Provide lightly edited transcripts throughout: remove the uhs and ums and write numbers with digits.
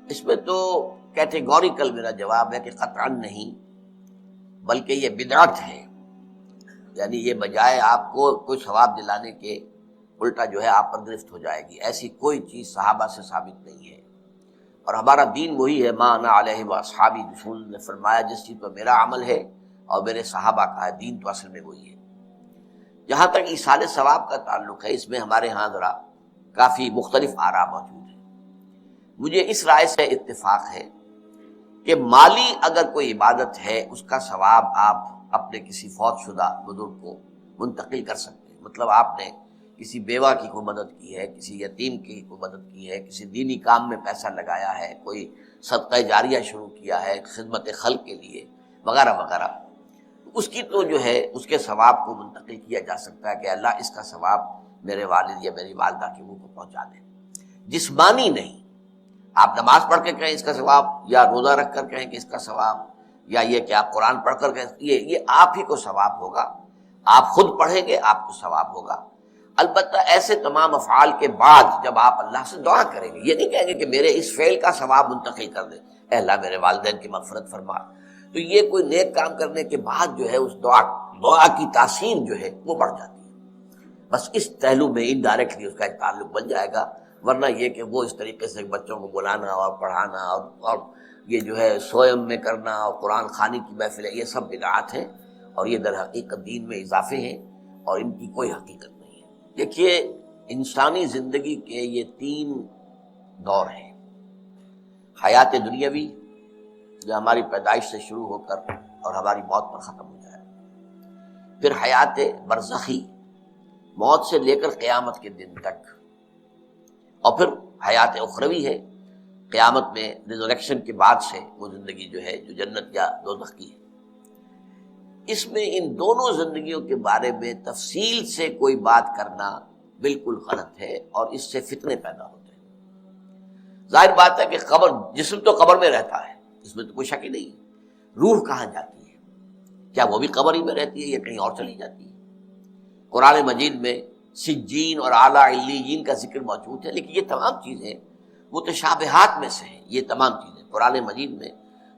اس میں تو کیٹیگوریکل میرا جواب ہے کہ قطعا نہیں، بلکہ یہ بدعت ہے. یعنی یہ بجائے آپ کو کوئی ثواب دلانے کے الٹا جو ہے آپ پر گرفت ہو جائے گی. ایسی کوئی چیز صحابہ سے ثابت نہیں ہے، اور ہمارا دین وہی ہے، ما انا علیہ واصحابی. رسول نے فرمایا جس چیز پر میرا عمل ہے اور میرے صحابہ کا ہے، دین تو اصل میں وہی ہے. جہاں تک ایصال ثواب کا تعلق ہے، اس میں ہمارے ہاں ذرا کافی مختلف آراء موجود ہیں. مجھے اس رائے سے اتفاق ہے کہ مالی اگر کوئی عبادت ہے اس کا ثواب آپ اپنے کسی فوت شدہ بزرگ کو منتقل کر سکتے ہیں. مطلب آپ نے کسی بیوہ کی کوئی مدد کی ہے، کسی یتیم کی کوئی مدد کی ہے، کسی دینی کام میں پیسہ لگایا ہے، کوئی صدقہ جاریہ شروع کیا ہے خدمت خلق کے لیے وغیرہ وغیرہ، اس کی تو جو ہے اس کے ثواب کو منتقل کیا جا سکتا ہے کہ اللہ اس کا ثواب میرے والد یا میری والدہ کے منہ کو پہنچا دے. جسمانی نہیں، آپ نماز پڑھ کے کہیں اس کا ثواب، یا روزہ رکھ کر کہیں کہ اس کا ثواب، یا یہ کہ آپ قرآن پڑھ کر کہیں، یہ آپ ہی کو ثواب ہوگا. آپ خود پڑھیں گے آپ کو ثواب ہوگا. البتہ ایسے تمام افعال کے بعد جب آپ اللہ سے دعا کریں گے، یہ نہیں کہیں گے کہ میرے اس فعل کا ثواب منتقل کر دے، اے اللہ میرے والدین کی مغفرت فرما. تو یہ کوئی نیک کام کرنے کے بعد جو ہے اس دعا کی تاثیر جو ہے وہ بڑھ جاتی ہے. بس اس پہلو میں انڈائریکٹلی اس کا ایک تعلق بن جائے گا. ورنہ یہ کہ وہ اس طریقے سے بچوں کو بلانا اور پڑھانا اور یہ جو ہے سوئم میں کرنا اور قرآن خوانی کی محفلیں، یہ سب بدعات ہیں اور یہ در حقیقت دین میں اضافے ہیں اور ان کی کوئی حقیقت نہیں ہے. دیکھیے، انسانی زندگی کے یہ 3 دور ہیں: حیات دنیاوی جو ہماری پیدائش سے شروع ہو کر اور ہماری موت پر ختم ہو جائے، پھر حیات برزخی موت سے لے کر قیامت کے دن تک، اور پھر حیات اخروی ہے قیامت میں ریزریکشن کے بعد سے وہ زندگی جو ہے جو جنت یا دوزخ کی ہے. اس میں ان دونوں زندگیوں کے بارے میں تفصیل سے کوئی بات کرنا بالکل غلط ہے اور اس سے فتنے پیدا ہوتے ہیں. ظاہر بات ہے کہ قبر، جسم تو قبر میں رہتا ہے، اس میں تو کوئی شک ہی نہیں ہے. روح کہاں جاتی ہے؟ کیا وہ بھی قبر ہی میں رہتی ہے یا کہیں اور چلی جاتی ہے؟ قرآن مجید میں سجین اور اعلیٰ علیین کا ذکر موجود ہے، لیکن یہ تمام چیزیں متشابہات میں سے ہیں. یہ تمام چیزیں قرآن مجید میں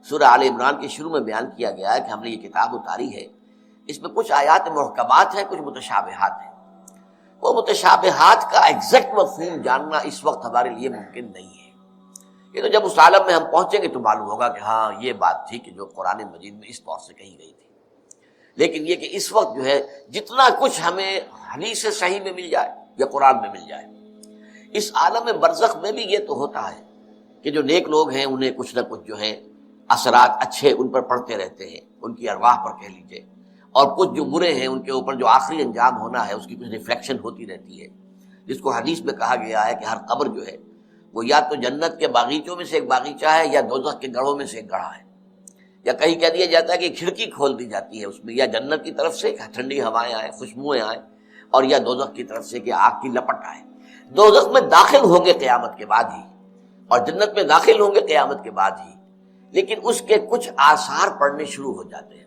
سورہ آل عمران کے شروع میں بیان کیا گیا ہے کہ ہم نے یہ کتاب اتاری ہے، اس میں کچھ آیات محکمات ہیں، کچھ متشابہات ہیں. وہ متشابہات کا ایگزیکٹ مفہوم جاننا اس وقت ہمارے لیے ممکن نہیں ہے. یہ تو جب اس عالم میں ہم پہنچیں گے تو معلوم ہوگا کہ ہاں یہ بات تھی کہ جو قرآن مجید میں اس طور سے کہی گئی تھی. لیکن یہ کہ اس وقت جو ہے جتنا کچھ ہمیں حدیث صحیح میں مل جائے یا قرآن میں مل جائے، اس عالم برزخ میں بھی یہ تو ہوتا ہے کہ جو نیک لوگ ہیں انہیں کچھ نہ کچھ جو ہے اثرات اچھے ان پر پڑتے رہتے ہیں، ان کی ارواح پر کہہ لیجئے، اور کچھ جو برے ہیں ان کے اوپر جو آخری انجام ہونا ہے اس کی کچھ ریفلیکشن ہوتی رہتی ہے، جس کو حدیث میں کہا گیا ہے کہ ہر قبر جو ہے وہ یا تو جنت کے باغیچوں میں سے ایک باغیچہ ہے یا دوزخ کے گڑھوں میں سے ایک گڑھا ہے. یا کہیں کہہ دیا جاتا ہے کہ کھڑکی کھول دی جاتی ہے اس میں، یا جنت کی طرف سے ٹھنڈی ہوائیں آئیں، خوشبوئیں آئیں، اور یا دوزخ کی طرف سے کہ آگ کی لپٹ آئے. دوزخ میں داخل ہوں گے قیامت کے بعد ہی، اور جنت میں داخل ہوں گے قیامت کے بعد ہی، لیکن اس کے کچھ آثار پڑنے شروع ہو جاتے ہیں.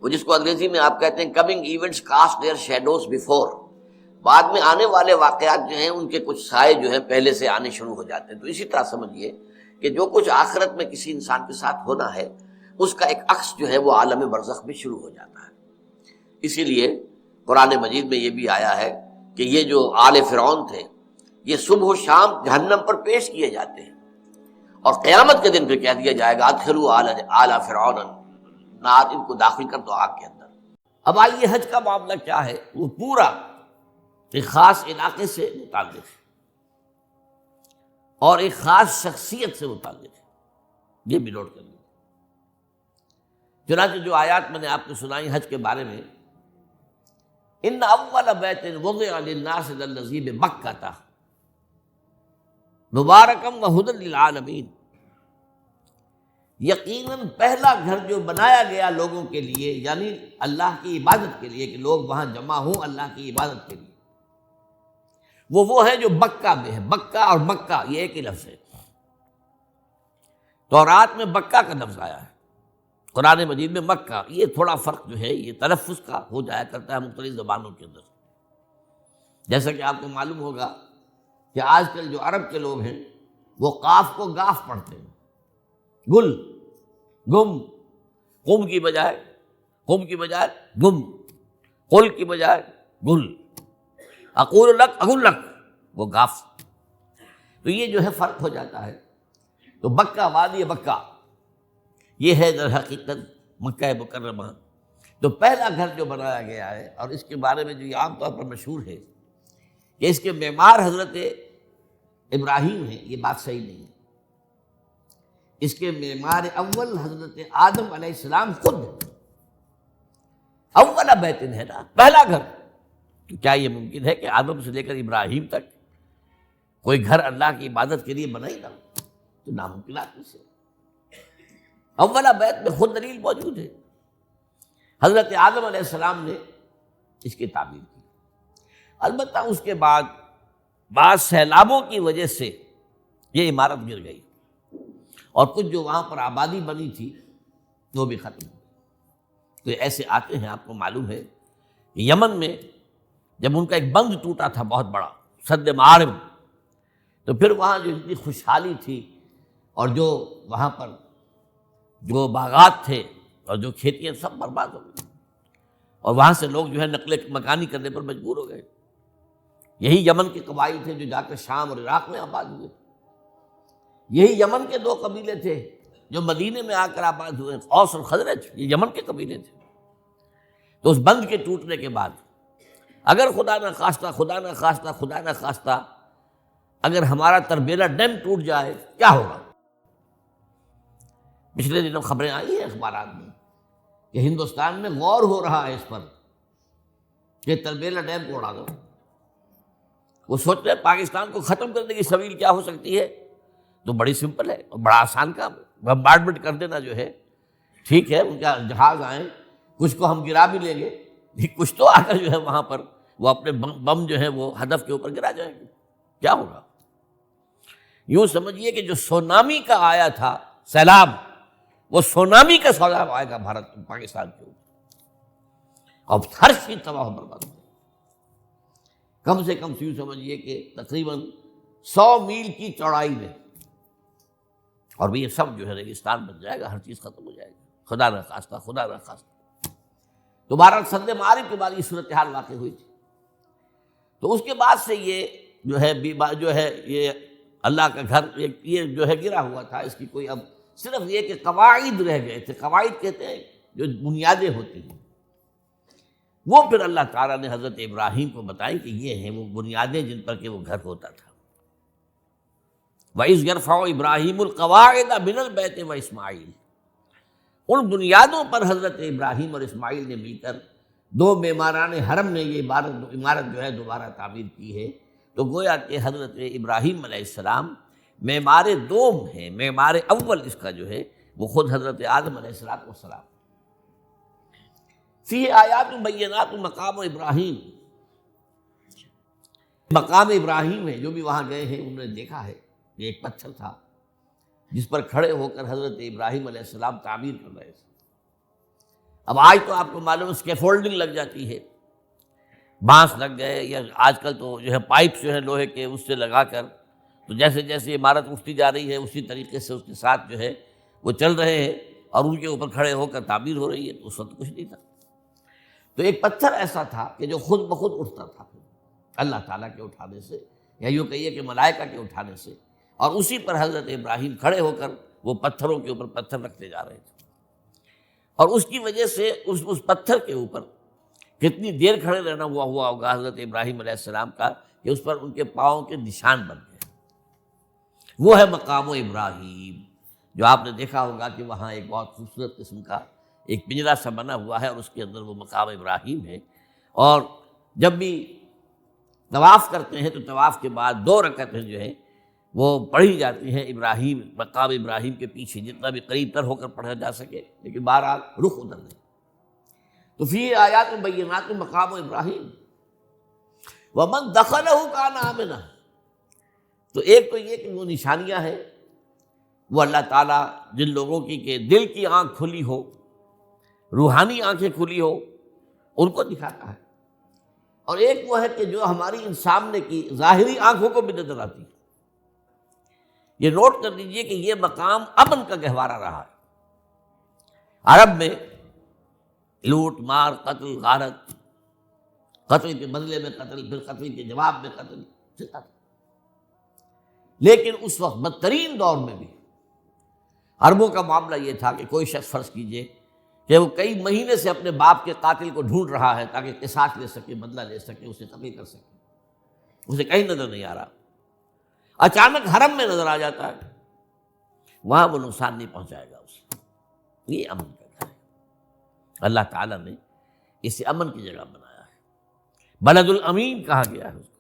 وہ جس کو انگریزی میں آپ کہتے ہیں coming events cast their shadows before, بعد میں آنے والے واقعات جو ہیں ان کے کچھ سائے جو ہیں پہلے سے آنے شروع ہو جاتے ہیں. تو اسی طرح سمجھیے کہ جو کچھ آخرت میں کسی انسان کے ساتھ ہونا ہے اس کا ایک عکس جو ہے وہ عالم برزخ میں شروع ہو جاتا ہے. اسی لیے قرآن مجید میں یہ بھی آیا ہے کہ یہ جو آل فرعون تھے یہ صبح و شام جہنم پر پیش کیے جاتے ہیں، اور قیامت کے دن پھر کہہ دیا جائے گا ادخلوا آل فرعون النار، ان کو داخل کر دو آگ کے اندر. اب آئیے حج کا معاملہ کیا ہے، وہ پورا ایک خاص علاقے سے متعلق ہے اور ایک خاص شخصیت سے متعلق ہے. یہ بھی نوٹ کر لیں. چنانچہ جو آیات میں نے آپ کو سنائی حج کے بارے میں، ان اول بیت وضع للناس للذی ببکۃ مبارکا وہدی للعالمین، یقیناً پہلا گھر جو بنایا گیا لوگوں کے لیے، یعنی اللہ کی عبادت کے لیے، کہ لوگ وہاں جمع ہوں اللہ کی عبادت کے لیے، وہ ہے جو بکہ میں ہے. بکہ اور مکہ یہ ایک ہی لفظ ہے. تورات میں بکہ کا لفظ آیا ہے، قرآن مجید میں مکہ. یہ تھوڑا فرق جو ہے یہ تلفظ کا ہو جایا کرتا ہے مختلف زبانوں کے اندر. جیسا کہ آپ کو معلوم ہوگا کہ آج کل جو عرب کے لوگ ہیں وہ قاف کو گاف پڑھتے ہیں، گل، گم، قم کی بجائے گم، قل کی بجائے گل، اقول لک اقول لک، وہ گاف. تو یہ جو ہے فرق ہو جاتا ہے. تو مکہ، وادی مکہ، یہ ہے در حقیقت مکہ مکرمہ. تو پہلا گھر جو بنایا گیا ہے، اور اس کے بارے میں جو یہ عام طور پر مشہور ہے کہ اس کے معمار حضرت ابراہیم ہیں، یہ بات صحیح نہیں ہے. اس کے معمار اول حضرت آدم علیہ السلام خود ہیں. اولا بیت ہے نا، پہلا گھر. تو کیا یہ ممکن ہے کہ آدم سے لے کر ابراہیم تک کوئی گھر اللہ کی عبادت کے لیے بنا ہی نہ ہو؟ تو ناممکنات میں سے اولا بیت میں خود دلیل موجود ہے. حضرت آدم علیہ السلام نے اس کی تعمیر کی. البتہ اس کے بعد بعض سیلابوں کی وجہ سے یہ عمارت گر گئی، اور کچھ جو وہاں پر آبادی بنی تھی وہ بھی ختم ہو گئی. تو ایسے آتے ہیں، آپ کو معلوم ہے کہ یمن میں جب ان کا ایک بند ٹوٹا تھا بہت بڑا، سد معارب، تو پھر وہاں جو اتنی خوشحالی تھی، اور جو وہاں پر جو باغات تھے اور جو کھیتیاں سب برباد ہو گئی، اور وہاں سے لوگ جو ہے نقل مکانی کرنے پر مجبور ہو گئے. یہی یمن کے قبائل تھے جو جا کر شام اور عراق میں آباد ہوئے. یہی یمن کے دو قبیلے تھے جو مدینے میں آ کر آباد ہوئے، اوس اور خزرج، یہ یمن کے قبیلے تھے. تو اس بند کے ٹوٹنے کے بعد اگر خدا نہ خواستہ اگر ہمارا تربیلا ڈیم ٹوٹ جائے کیا ہوگا؟ پچھلے دنوں خبریں آئی ہیں اخبارات میں کہ ہندوستان میں غور ہو رہا ہے اس پر کہ تربیلا ڈیم کو اڑا دو. وہ سوچ رہے ہیں پاکستان کو ختم کرنے کی سبیل کیا ہو سکتی ہے. تو بڑی سمپل ہے اور بڑا آسان کام ہے. بمبارڈمنٹ کر دینا جو ہے ٹھیک ہے، ان کا جہاز آئیں، کچھ کو ہم گرا بھی لیں گے، کچھ تو آ کر جو ہے وہاں پر وہ اپنے بم جو ہے وہ ہدف کے اوپر گرا جائیں گے. کیا ہوگا؟ یوں سمجھیے کہ جو سونامی کا آیا تھا سیلاب، وہ سونامی کا سیلاب آئے گا بھارت پاکستان کے اوپر، اب ہر چیز تباہ و برباد ہو. کم سے کم یوں سمجھیے کہ تقریباً 100 میل کی چوڑائی میں، اور یہ سب جو ہے ریگستان بن جائے گا، ہر چیز ختم ہو جائے گی، خدا نہ خواستہ. تو بہرحال سد معارف کے بعد یہ صورتحال واقع ہوئی تھی. تو اس کے بعد سے یہ جو ہے یہ اللہ کا گھر یہ جو ہے گرا ہوا تھا. اس کی کوئی اب صرف یہ کہ قواعد رہ گئے تھے. قواعد کہتے ہیں جو بنیادیں ہوتی ہیں، وہ پھر اللہ تعالیٰ نے حضرت ابراہیم کو بتائی کہ یہ ہیں وہ بنیادیں جن پر کہ وہ گھر ہوتا تھا. وَإِذْ يَرْفَعُ إِبْرَاهِيمُ الْقَوَاعِدَ مِنَ الْبَيْتِ وَإِسْمَاعِيلُ، ان بنیادوں پر حضرت ابراہیم اور اسماعیل نے مل کر، دو معماران حرم نے یہ عمارت جو ہے دوبارہ تعمیر کی ہے. تو گویا کہ حضرت ابراہیم علیہ السلام معمار دوم ہیں، معمار اول اس کا جو ہے وہ خود حضرت آدم علیہ السلام. فی آیات بینات مقام ابراہیم، مقام ابراہیم ہے. جو بھی وہاں گئے ہیں انہوں نے دیکھا ہے یہ ایک پتھر تھا جس پر کھڑے ہو کر حضرت ابراہیم علیہ السلام تعمیر کر رہے تھے. اب آج تو آپ کو معلوم اسکیفولڈنگ لگ جاتی ہے، بانس لگ گئے، یا آج کل تو جو ہے پائپ جو ہے لوہے کے اس سے لگا کر، تو جیسے جیسے عمارت اٹھتی جا رہی ہے اسی طریقے سے اس کے ساتھ جو ہے وہ چل رہے ہیں اور ان کے اوپر کھڑے ہو کر تعمیر ہو رہی ہے. تو اس وقت کچھ نہیں تھا. تو ایک پتھر ایسا تھا کہ جو خود بخود اٹھتا تھا اللہ تعالیٰ کے اٹھانے سے، یا یوں کہیے کہ ملائکہ کے اٹھانے سے، اور اسی پر حضرت ابراہیم کھڑے ہو کر وہ پتھروں کے اوپر پتھر رکھتے جا رہے تھے. اور اس کی وجہ سے اس پتھر کے اوپر کتنی دیر کھڑے رہنا ہوا ہوگا حضرت ابراہیم علیہ السلام کا کہ اس پر ان کے پاؤں کے نشان بن گئے. وہ ہے مقام ابراہیم، جو آپ نے دیکھا ہوگا کہ وہاں ایک بہت خوبصورت قسم کا ایک پنجرا سا بنا ہوا ہے، اور اس کے اندر وہ مقام ابراہیم ہے. اور جب بھی طواف کرتے ہیں تو طواف کے بعد 2 رکعتیں جو ہیں وہ پڑھی جاتی ہیں ابراہیم، مقام ابراہیم کے پیچھے، جتنا بھی قریب تر ہو کر پڑھا جا سکے، لیکن بہرحال رخ ادھر نہیں. تو فی آیات بینات مقام ابراہیم ومن دخلہ کان آمنا. تو ایک تو یہ کہ وہ نشانیاں ہیں، وہ اللہ تعالیٰ جن لوگوں کی کہ دل کی آنکھ کھلی ہو، روحانی آنکھیں کھلی ہو، ان کو دکھاتا ہے. اور ایک وہ ہے کہ جو ہماری ان سامنے کی ظاہری آنکھوں کو بھی نظر آتی ہے. یہ نوٹ کر لیجئے کہ یہ مقام امن کا گہوارہ رہا ہے۔ عرب میں لوٹ مار، قتل، غارت، قتل کے بدلے میں قتل، پھر قتل کے جواب میں قتل چلتا تھا۔ لیکن اس وقت بدترین دور میں بھی عربوں کا معاملہ یہ تھا کہ کوئی شخص فرض کیجئے کہ وہ کئی مہینے سے اپنے باپ کے قاتل کو ڈھونڈ رہا ہے تاکہ قصاص لے سکے، بدلہ لے سکے، اسے قتل کر سکے، اسے کہیں نظر نہیں آ رہا، اچانک حرم میں نظر آ جاتا ہے، وہاں وہ نقصان نہیں پہنچائے گا اسے۔ یہ امن کا گھر ہے، اللہ تعالیٰ نے اسے امن کی جگہ بنایا ہے، بلد الامین کہا گیا ہے اس کو،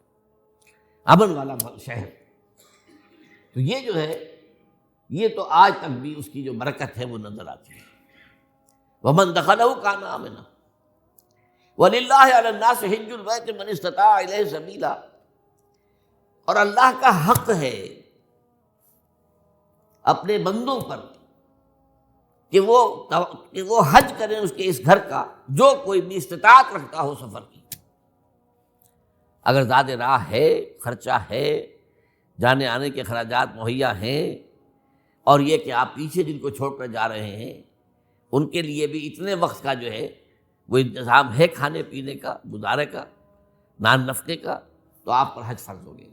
امن والا شہر۔ تو یہ جو ہے یہ تو آج تک بھی اس کی جو برکت ہے وہ نظر آتی ہے۔ وَمَن دَخَلَهُ كَانَ آمِنًا وَلِلَّهِ عَلَى النَّاسِ حِجُّ الْبَيْتِ مَنِ اسْتَطَاعَ إِلَيْهِ سَبِيلًا، اور اللہ کا حق ہے اپنے بندوں پر کہ وہ حج کریں اس کے اس گھر کا جو کوئی بھی استطاعت رکھتا ہو سفر کی۔ اگر زیادہ راہ ہے، خرچہ ہے، جانے آنے کے اخراجات مہیا ہیں، اور یہ کہ آپ پیچھے جن کو چھوڑ کر جا رہے ہیں ان کے لیے بھی اتنے وقت کا جو ہے وہ انتظام ہے کھانے پینے کا، گزارے کا، نان نفقے کا، تو آپ پر حج فرض ہو گیا۔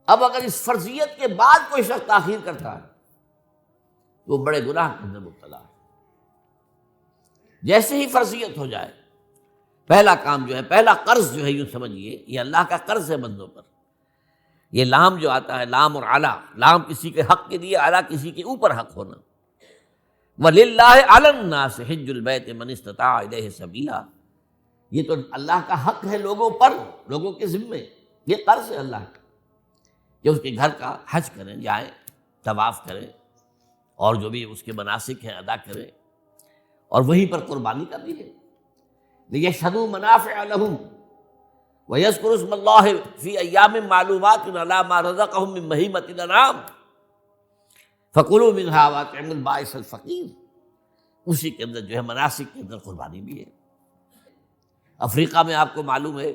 اب اگر اس فرضیت کے بعد کوئی شخص تاخیر کرتا ہے تو وہ بڑے گناہ کے اندر مبتلا ہے۔ جیسے ہی فرضیت ہو جائے، پہلا کام جو ہے، پہلا قرض جو ہے، یوں سمجھیے یہ اللہ کا قرض ہے بندوں پر۔ یہ لام جو آتا ہے، لام اور اعلیٰ، لام کسی کے حق کے لیے، اعلیٰ کسی کے اوپر حق ہونا۔ وَلِلَّهِ عَلَى النَّاسِ حِجُّ الْبَيْتِ مَنِ اسْتَطَاعَ إِلَيْهِ سَبِيلًا، یہ تو اللہ کا حق ہے لوگوں پر، لوگوں کے ذمے، یہ قرض ہے اللہ کا کہ اس کے گھر کا حج کریں، جائیں، طواف کریں، اور جو بھی اس کے مناسک ہیں ادا کریں، اور وہیں پر قربانی کا بھی ہے۔ لِيَشْهَدُوا مَنَافِعَ لَهُمْ وَيَذْكُرُوا اسْمَ اللَّهِ فِي أَيَّامٍ مَّعْلُومَاتٍ عَلَىٰ مَا رَزَقَهُم مِّن بَهِیمَةِ الْأَنْعَامِ فَكُلُوا مِنْهَا وَأَطْعِمُوا الْبَائِسَ الْفَقِیرَ، اسی کے اندر جو ہے مناسک کے اندر قربانی بھی ہے۔ افریقہ میں آپ کو معلوم ہے،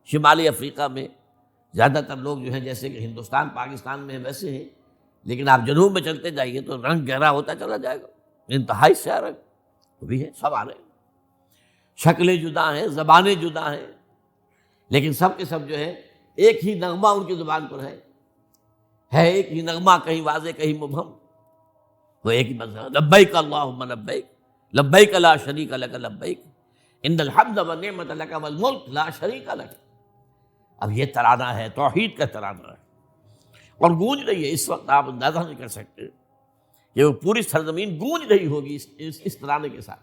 شمالی افریقہ میں زیادہ تر لوگ جو ہیں جیسے کہ ہندوستان پاکستان میں ہیں ویسے ہیں، لیکن آپ جنوب میں چلتے جائیے تو رنگ گہرا ہوتا چلا جائے گا، انتہائی سیاہ رنگ وہ بھی ہے، سب آ رہے ہیں، شکلیں جدا ہیں، زبانیں جدا ہیں، لیکن سب کے سب جو ہے ایک ہی نغمہ ان کی زبان پر ہے ایک ہی نغمہ، کہیں واضح کہیں مبہم، وہ ایک ہی مذہب، لبیک اللہم لبیک، لبیک لا شریک لک لبیک، ان الحمد والنعمت لک والملک لا شریک لک۔ اب یہ ترانہ ہے، توحید کا ترانہ ہے، اور گونج رہی ہے اس وقت، آپ اندازہ نہیں کر سکتے کہ وہ پوری سرزمین گونج رہی ہوگی اس ترانے کے ساتھ،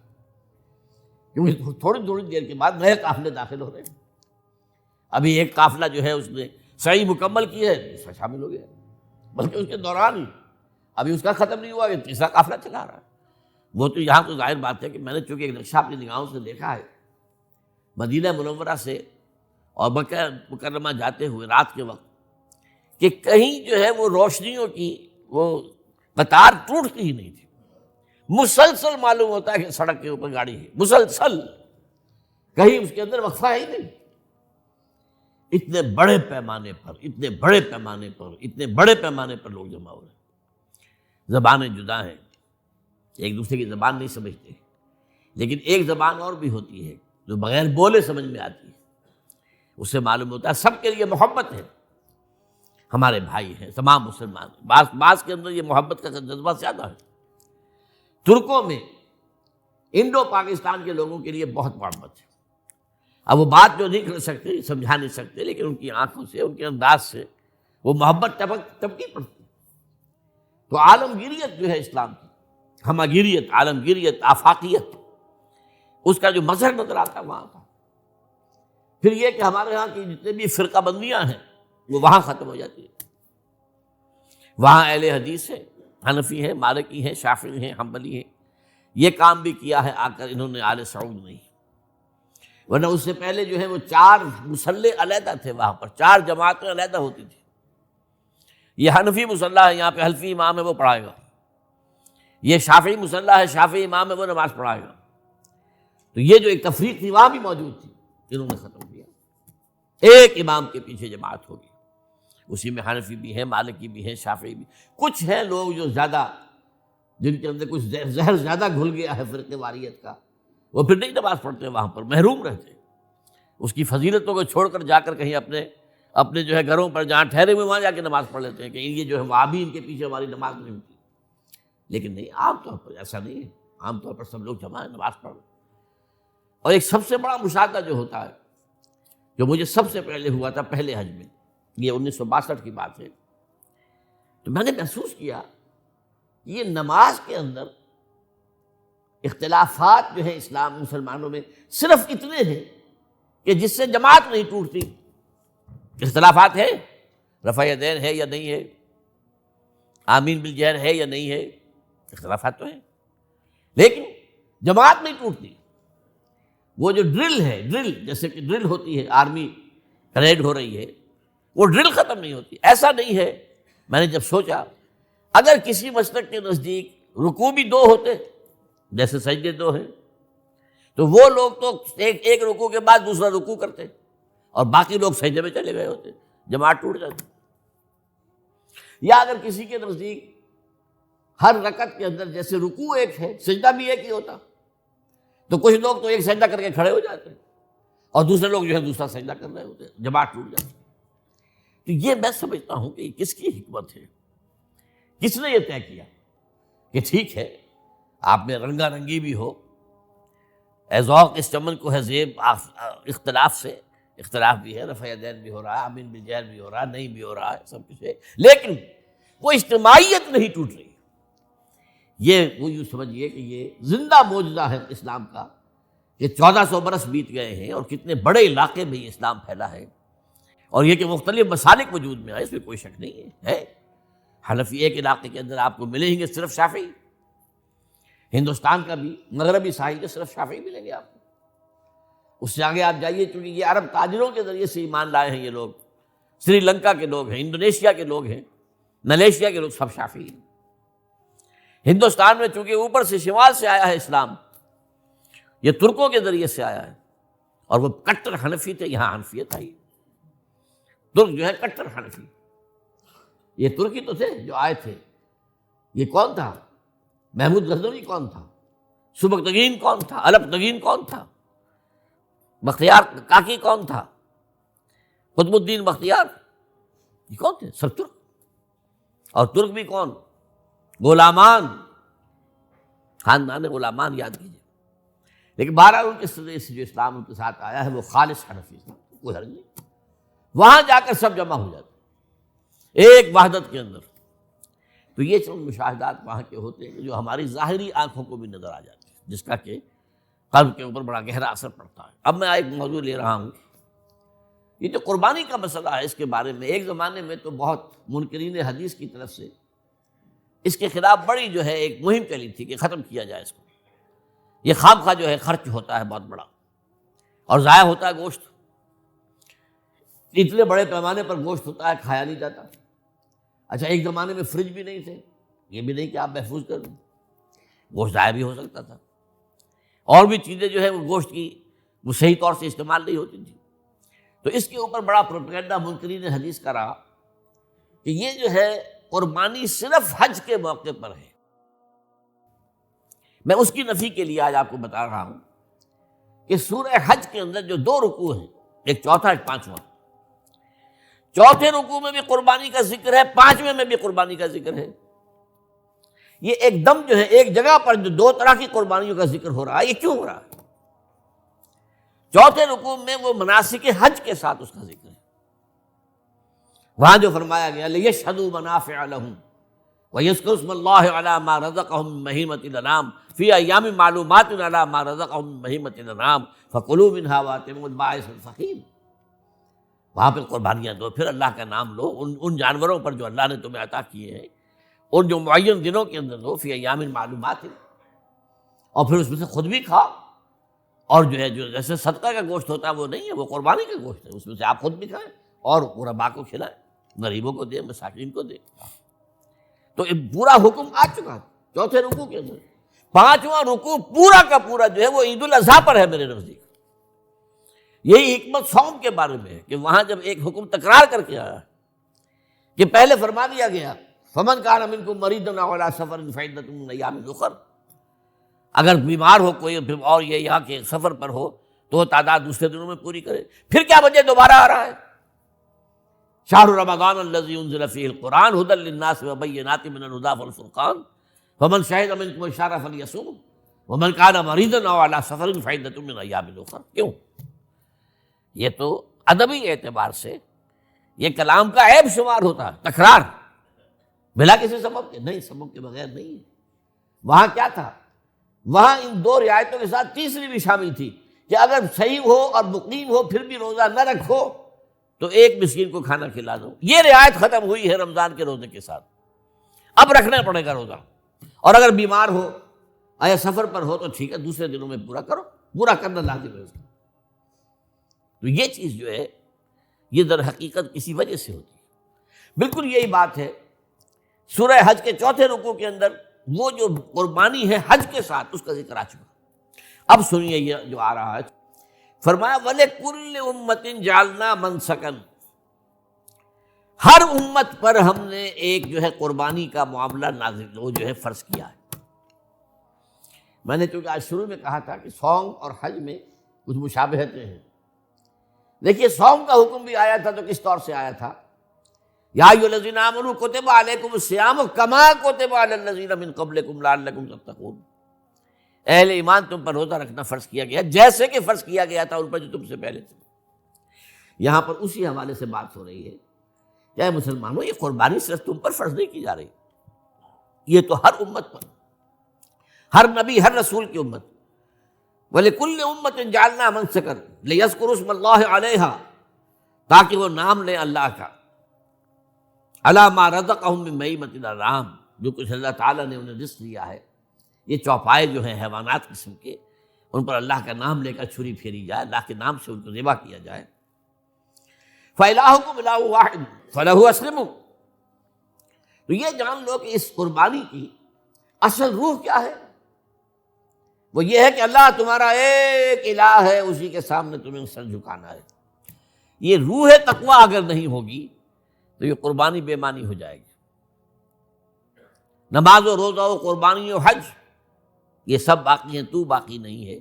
کیونکہ تھوڑی دیر کے بعد نئے قافلے داخل ہو رہے ہیں۔ ابھی ایک قافلہ جو ہے اس نے صحیح مکمل کی ہے، اس میں شامل ہو گیا، بلکہ اس کے دوران ہی ابھی اس کا ختم نہیں ہوا کہ تیسرا قافلہ چلا رہا ہے۔ وہ تو یہاں تو ظاہر بات ہے کہ میں نے چونکہ ایک نقشہ اپنی نگاہوں سے دیکھا ہے، مدینہ منورہ سے اور مکہ مکرمہ جاتے ہوئے رات کے وقت، کہ کہیں جو ہے وہ روشنیوں کی وہ قطار ٹوٹتی ہی نہیں تھی، مسلسل معلوم ہوتا ہے کہ سڑک کے اوپر گاڑی ہے، مسلسل، کہیں اس کے اندر وقفہ ہی نہیں۔ اتنے بڑے پیمانے پر لوگ جمع ہو رہے ہیں، زبانیں جدا ہیں، ایک دوسرے کی زبان نہیں سمجھتے، لیکن ایک زبان اور بھی ہوتی ہے جو بغیر بولے سمجھ میں آتی ہے، اس سے معلوم ہوتا ہے سب کے لیے محبت ہے، ہمارے بھائی ہیں، تمام مسلمان ہیں۔ بعض کے اندر یہ محبت کا جذبہ زیادہ ہے۔ ترکوں میں انڈو پاکستان کے لوگوں کے لیے بہت محبت ہے۔ اب وہ بات جو نہیں کر سکتے، سمجھا نہیں سکتے، لیکن ان کی آنکھوں سے، ان کے انداز سے وہ محبت ٹپکی پڑتی۔ تو عالمگیریت جو ہے اسلام کی، ہمگیریت، عالمگیریت، آفاقیت، اس کا جو مظہر نظر آتا ہے وہاں کا۔ پھر یہ کہ ہمارے ہاں کی جتنے بھی فرقہ بندیاں ہیں وہ وہاں ختم ہو جاتی ہیں۔ وہاں اہل حدیث ہیں، حنفی ہیں، مالکی ہیں، شافعی ہیں، حنبلی ہیں۔ یہ کام بھی کیا ہے آ کر انہوں نے آل سعود نہیں، ورنہ اس سے پہلے جو ہے وہ 4 مصلے علیحدہ تھے، وہاں پر 4 جماعتیں علیحدہ ہوتی تھی۔ یہ حنفی مصلی ہے، یہاں پہ حنفی امام ہے وہ پڑھائے گا، یہ شافعی مصلی ہے، شافعی امام ہے وہ نماز پڑھائے گا۔ تو یہ جو ایک تفریق تھی وہاں بھی موجود تھی، انہوں نے ختم کیا، ایک امام کے پیچھے جماعت ہوگی۔ اسی میں حنفی بھی ہیں، مالکی بھی ہیں، شافعی بھی. کچھ ہیں لوگ جو زیادہ، جن کے اندر کچھ زہر زیادہ گھل گیا ہے فرقے واریت کا، وہ پھر نہیں نماز پڑھتے، وہاں پر محروم رہتے، اس کی فضیلتوں کو چھوڑ کر جا کر کہیں اپنے جو ہے گھروں پر جہاں ٹھہرے ہوئے وہاں جا کے نماز پڑھ لیتے ہیں کہ یہ جو ہے وہابی ان کے پیچھے ہماری نماز نہیں ہوتی. لیکن نہیں، عام طور پر ایسا نہیں ہے. عام طور پر سب لوگ جمع ہیں، نماز پڑھ. اور ایک سب سے بڑا مشاہدہ جو ہوتا ہے، جو مجھے سب سے پہلے ہوا تھا پہلے حج میں، یہ 1962 کی بات ہے، تو میں نے محسوس کیا یہ نماز کے اندر اختلافات جو ہیں اسلام مسلمانوں میں صرف اتنے ہیں کہ جس سے جماعت نہیں ٹوٹتی. اختلافات ہے، رفع یدین ہے یا نہیں ہے، آمین بالجہر ہے یا نہیں ہے، اختلافات تو ہیں، لیکن جماعت نہیں ٹوٹتی. وہ جو ڈرل ہے، ڈرل جیسے کہ ڈرل ہوتی ہے، آرمی پریڈ ہو رہی ہے، وہ ڈرل ختم نہیں ہوتی. ایسا نہیں ہے. میں نے جب سوچا اگر کسی مسلک کے نزدیک رکوع بھی دو ہوتے جیسے سجدے دو ہیں، تو وہ لوگ تو ایک رکوع کے بعد دوسرا رکوع کرتے اور باقی لوگ سجدے میں چلے گئے ہوتے، جماعت ٹوٹ جاتی. یا اگر کسی کے نزدیک ہر رکعت کے اندر جیسے رکوع ایک ہے، سجدہ بھی ایک ہی ہوتا، تو کچھ لوگ تو ایک سجدہ کر کے کھڑے ہو جاتے اور دوسرے لوگ جو ہے دوسرا سجدہ کر رہے ہوتے، جماعت ٹوٹ جاتی. تو یہ میں سمجھتا ہوں کہ کس کی حکمت ہے، کس نے یہ طے کیا کہ ٹھیک ہے آپ میں رنگا رنگی بھی ہو، اے ذوق اس چمن کو ہے زیب، اختلاف سے اختلاف بھی ہے، رفع یدین بھی ہو رہا ہے، آمین بالجہر بھی ہو رہا ہے، نہیں بھی ہو رہا ہے، سب کچھ ہے، لیکن وہ اجتماعیت نہیں ٹوٹ رہی. یہ وہ یوں سمجھیے کہ یہ زندہ معجزہ ہے اسلام کا کہ 1400 برس بیت گئے ہیں اور کتنے بڑے علاقے میں یہ اسلام پھیلا ہے، اور یہ کہ مختلف مسالک وجود میں آئے، اس میں کوئی شک نہیں ہے. حنفی ایک علاقے کے اندر آپ کو ملیں گے صرف شافعی، ہندوستان کا بھی مغربی ساحل کے صرف شافعی ملیں گے آپ کو. اس سے آگے آپ جائیے، چونکہ یہ عرب تاجروں کے ذریعے سے ایمان لائے ہیں یہ لوگ، سری لنکا کے لوگ ہیں، انڈونیشیا کے لوگ ہیں، ملیشیا کے لوگ، سب شافعی ہیں. ہندوستان میں چونکہ اوپر سے شمال سے آیا ہے اسلام، یہ ترکوں کے ذریعے سے آیا ہے، اور وہ کٹر حنفی تھے، یہاں حنفیت آئی. ترک جو ہے کٹر حنفی، یہ ترکی تو تھے جو آئے تھے. یہ کون تھا؟ محمود غزنوی کون تھا؟ سبکتگین کون تھا؟ الپتگین کون تھا؟ بختیار کاکی کون تھا؟ قطب الدین بختیار، یہ کون تھے؟ سب ترک. اور ترک بھی کون؟ غلامان، خاندان غلامان یاد کیجیے. لیکن بہرحال ان کے ذریعے سے جو اسلام ان کے ساتھ آیا ہے وہ خالص حنفی اسلام، کوئی حرج نہیں. وہاں جا کر سب جمع ہو جاتے ایک وحدت کے اندر. تو یہ چند مشاہدات وہاں کے ہوتے ہیں جو ہماری ظاہری آنکھوں کو بھی نظر آ جاتے ہیں، جس کا کہ قلب کے اوپر بڑا گہرا اثر پڑتا ہے. اب میں ایک موضوع لے رہا ہوں، یہ جو قربانی کا مسئلہ ہے، اس کے بارے میں ایک زمانے میں تو بہت منکرین حدیث کی طرف سے اس کے خلاف بڑی جو ہے ایک مہم چلی تھی کہ ختم کیا جائے اس کو. یہ خام خواہ جو ہے خرچ ہوتا ہے بہت بڑا، اور ضائع ہوتا ہے گوشت. اتنے بڑے پیمانے پر گوشت ہوتا ہے، کھایا نہیں جاتا. اچھا، ایک زمانے میں فریج بھی نہیں تھے، یہ بھی نہیں کہ آپ محفوظ کر دیں، گوشت ضائع بھی ہو سکتا تھا، اور بھی چیزیں جو ہے وہ گوشت کی وہ صحیح طور سے استعمال نہیں ہوتی تھی. تو اس کے اوپر بڑا پروپیگنڈا منکرین حدیث کا رہا کہ یہ جو ہے قربانی صرف حج کے موقع پر ہے. میں اس کی نفی کے لیے آج آپ کو بتا رہا ہوں کہ سورہ حج کے اندر جو 2 رکوع ہیں، ایک چوتھا ایک پانچواں، چوتھے رکوع میں بھی قربانی کا ذکر ہے، پانچویں میں بھی قربانی کا ذکر ہے. یہ ایک دم جو ہے ایک جگہ پر جو 2 طرح کی قربانیوں کا ذکر ہو رہا ہے، یہ کیوں ہو رہا ہے؟ چوتھے رکوع میں وہ مناسک حج کے ساتھ اس کا ذکر ہے. وہاں جو فرمایا گیا لِيَشْهَدُوا مَنَافِعَ لَهُمْ وَيَذْكُرُوا اسْمَ اللَّهِ عَلَىٰ مَا رَزَقَهُم مِّن بَهِيمَةِ الْأَنْعَامِ فِي أَيَّامٍ مَّعْلُومَاتٍ عَلَىٰ مَا رَزَقَهُم مِّن بَهِيمَةِ الْأَنْعَامِ فَكُلُوا مِنْهَا وَأَطْعِمُوا الْبَائِسَ الْفَقِيرَ. وہاں پہ قربانیاں دو، پھر اللہ کا نام لو ان جانوروں پر جو اللہ نے تمہیں عطا کیے ہیں، اور جو معین دنوں کے اندر دو، فی ایام معلومات، اور پھر اس میں سے خود بھی کھاؤ. اور جو ہے جو جیسے صدقہ کا گوشت ہوتا ہے وہ نہیں ہے، وہ قربانی کا گوشت ہے، اس میں سے آپ خود بھی کھائیں اور غرباء کو کھلائیں، غریبوں کو دیں، مساکین کو دیں. تو پورا حکم آ چکا ہے چوتھے رکوع کے اندر. پانچواں رکوع پورا کا پورا جو ہے وہ عید الاضحیٰ پر ہے میرے نزدیک. یہی حکمت صوم کے بارے میں ہے کہ وہاں جب ایک حکم تکرار کر کے آیا کہ پہلے فرما دیا گیا فمن کان منکم مریضا او علی سفر فعدۃ من ایام اخر، اگر بیمار ہو کوئی اور یہ یہاں کے سفر پر ہو تو وہ تعداد دوسرے دنوں میں پوری کرے۔ پھر کیا وجہ دوبارہ آ رہا ہے؟ شہر رمضان الذی انزل فیہ القرآن ھدی للناس وبینات من الھدی والفرقان فمن شہد منکم الشہر فلیصمہ ومن کان مریضا او علی سفر فعدۃ من ایام اخر۔ کیوں؟ یہ تو ادبی اعتبار سے یہ کلام کا عیب شمار ہوتا ہے، تکرار بلا کسی سبب کے، نہیں سبب کے بغیر نہیں ہے۔ وہاں کیا تھا؟ وہاں ان دو رعایتوں کے ساتھ تیسری بھی شامل تھی کہ اگر صحیح ہو اور مقیم ہو پھر بھی روزہ نہ رکھو تو ایک مسکین کو کھانا کھلا دو۔ یہ رعایت ختم ہوئی ہے رمضان کے روزے کے ساتھ، اب رکھنا پڑے گا روزہ، اور اگر بیمار ہو یا سفر پر ہو تو ٹھیک ہے دوسرے دنوں میں پورا کرو، پورا کرنا لازم ہے اس کو۔ تو یہ چیز جو ہے یہ در حقیقت کسی وجہ سے ہوتی ہے۔ بالکل یہی بات ہے سورہ حج کے چوتھے رکوع کے اندر وہ جو قربانی ہے حج کے ساتھ اس کا ذکر آ چکا۔ اب سنیے یہ جو آ رہا ہے، فرمایا وَلِكُلِّ أُمَّةٍ جَعَلْنَا مَنْسَكًا، ہر امت پر ہم نے ایک جو ہے قربانی کا معاملہ نازل وہ جو ہے فرض کیا ہے۔ میں نے چونکہ آج شروع میں کہا تھا کہ صوم اور حج میں کچھ مشابہتیں ہیں۔ دیکھیے صوم کا حکم بھی آیا تھا تو کس طور سے آیا تھا؟ یا ایھا الذین آمنوا کتب علیکم الصیام کما کتب علی الذین من قبلکم لعلکم تتقون، اہل ایمان تم پر روزہ رکھنا فرض کیا گیا جیسے کہ فرض کیا گیا تھا ان پر جو تم سے پہلے تھے۔ یہاں پر اسی حوالے سے بات ہو رہی ہے کہ اے مسلمانوں یہ قربانی صرف تم پر فرض نہیں کی جا رہی، یہ تو ہر امت پر، ہر نبی ہر رسول کی امت۔ وَلِكُلِّ أُمَّةٍ جَعَلْنَا مَنْسَكًا لِيَذْكُرُوا اسْمَ اللَّهِ عَلَيْهَا، تاکہ وہ نام لیں اللہ کا، عَلَىٰ مَا رَزَقَهُم مِّن بَهِیمَةِ الْأَنْعَامِ، جو کچھ اللہ تعالیٰ نے انہیں رزق دیا ہے، یہ چوپائے جو ہیں حیوانات قسم کے، ان پر اللہ کا نام لے کر چھری پھیری جائے، اللہ کے نام سے ان کو ذبح کیا جائے۔ فَإِلَٰهُكُمْ إِلَٰهٌ وَاحِدٌ فَلَهُ أَسْلِمُوا، تو یہ جان لو کہ اس قربانی کی اصل روح کیا ہے؟ وہ یہ ہے کہ اللہ تمہارا ایک الہ ہے، اسی کے سامنے تمہیں سر جھکانا ہے۔ یہ روح تقویٰ اگر نہیں ہوگی تو یہ قربانی بے معنی ہو جائے گی۔ نماز و روزہ و قربانی و حج یہ سب باقی ہیں، تو باقی نہیں ہے۔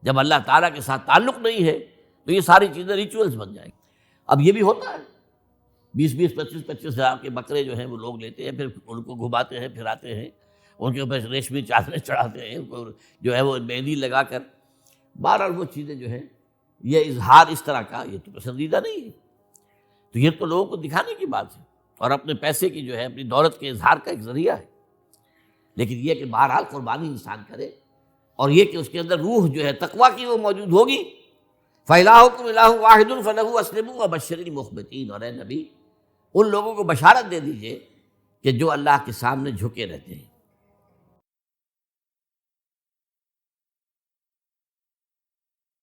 جب اللہ تعالیٰ کے ساتھ تعلق نہیں ہے تو یہ ساری چیزیں ریچولز بن جائیں گی۔ اب یہ بھی ہوتا ہے 20-20 25-25 ہزار کے بکرے جو ہیں وہ لوگ لیتے ہیں، پھر ان کو گھماتے ہیں پھراتے ہیں، ان کے اوپر ریشمی چادریں چڑھاتے ہیں، ان کو جو ہے وہ مہندی لگا کر، بہرحال وہ چیزیں جو ہیں یہ اظہار اس طرح کا یہ تو پسندیدہ نہیں ہے۔ تو یہ تو لوگوں کو دکھانے کی بات ہے اور اپنے پیسے کی جو ہے اپنی دولت کے اظہار کا ایک ذریعہ ہے، لیکن یہ کہ بہرحال قربانی انسان کرے اور یہ کہ اس کے اندر روح جو ہے تقویٰ کی وہ موجود ہوگی۔ فَإِلَٰهُكُمْ إِلَٰهٌ وَاحِدٌ فَلَهُ أَسْلِمُوا وَبَشِّرِ الْمُخْبِتِينَ، اور اے نبی ان لوگوں کو بشارت دے دیجئے کہ جو اللہ کے سامنے جھکے رہتے ہیں،